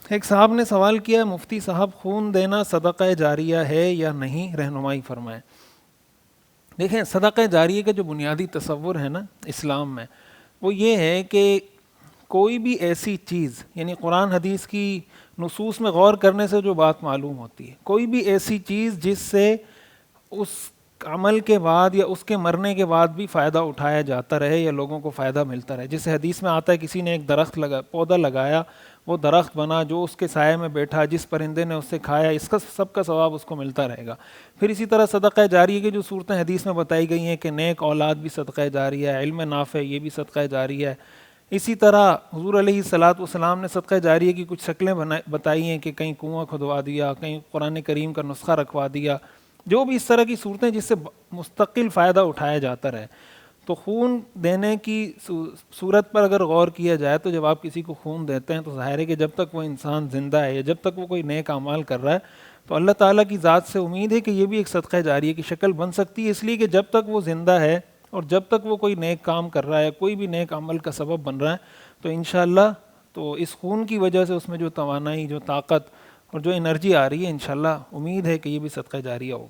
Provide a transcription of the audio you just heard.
ایک صاحب نے سوال کیا، مفتی صاحب خون دینا صدقہ جاریہ ہے یا نہیں، رہنمائی فرمائیں۔ دیکھیں، صدقہ جاریہ کا جو بنیادی تصور ہے نا اسلام میں، وہ یہ ہے کہ کوئی بھی ایسی چیز، یعنی قرآن حدیث کی نصوص میں غور کرنے سے جو بات معلوم ہوتی ہے، کوئی بھی ایسی چیز جس سے اس عمل کے بعد یا اس کے مرنے کے بعد بھی فائدہ اٹھایا جاتا رہے یا لوگوں کو فائدہ ملتا رہے، جیسے حدیث میں آتا ہے کسی نے ایک درخت پودا لگایا، وہ درخت بنا، جو اس کے سائے میں بیٹھا، جس پرندے نے اس سے کھایا، اس کا سب کا ثواب اس کو ملتا رہے گا۔ پھر اسی طرح صدقہ جاریہ کی جو صورتیں حدیث میں بتائی گئی ہیں کہ نیک اولاد بھی صدقہ جاریہ ہے، علم نافع یہ بھی صدقہ جاریہ ہے۔ اسی طرح حضور علیہ الصلاۃ والسلام نے صدقہ جاریہ کی کچھ شکلیں بتائی ہیں کہ کہیں کنواں کھدوا دیا، کہیں قرآن کریم کا نسخہ رکھوا دیا، جو بھی اس طرح کی صورتیں جس سے مستقل فائدہ اٹھایا جاتا رہے۔ تو خون دینے کی صورت پر اگر غور کیا جائے تو جب آپ کسی کو خون دیتے ہیں تو ظاہر ہے کہ جب تک وہ انسان زندہ ہے یا جب تک وہ کوئی نیک اعمال کر رہا ہے تو اللہ تعالیٰ کی ذات سے امید ہے کہ یہ بھی ایک صدقہ جاریہ کی شکل بن سکتی ہے، اس لیے کہ جب تک وہ زندہ ہے اور جب تک وہ کوئی نیک کام کر رہا ہے، کوئی بھی نیک عمل کا سبب بن رہا ہے، تو انشاءاللہ تو اس خون کی وجہ سے اس میں جو توانائی، جو طاقت اور جو انرجی آ رہی ہے، انشاءاللہ امید ہے کہ یہ بھی صدقہ جاریہ ہوگا۔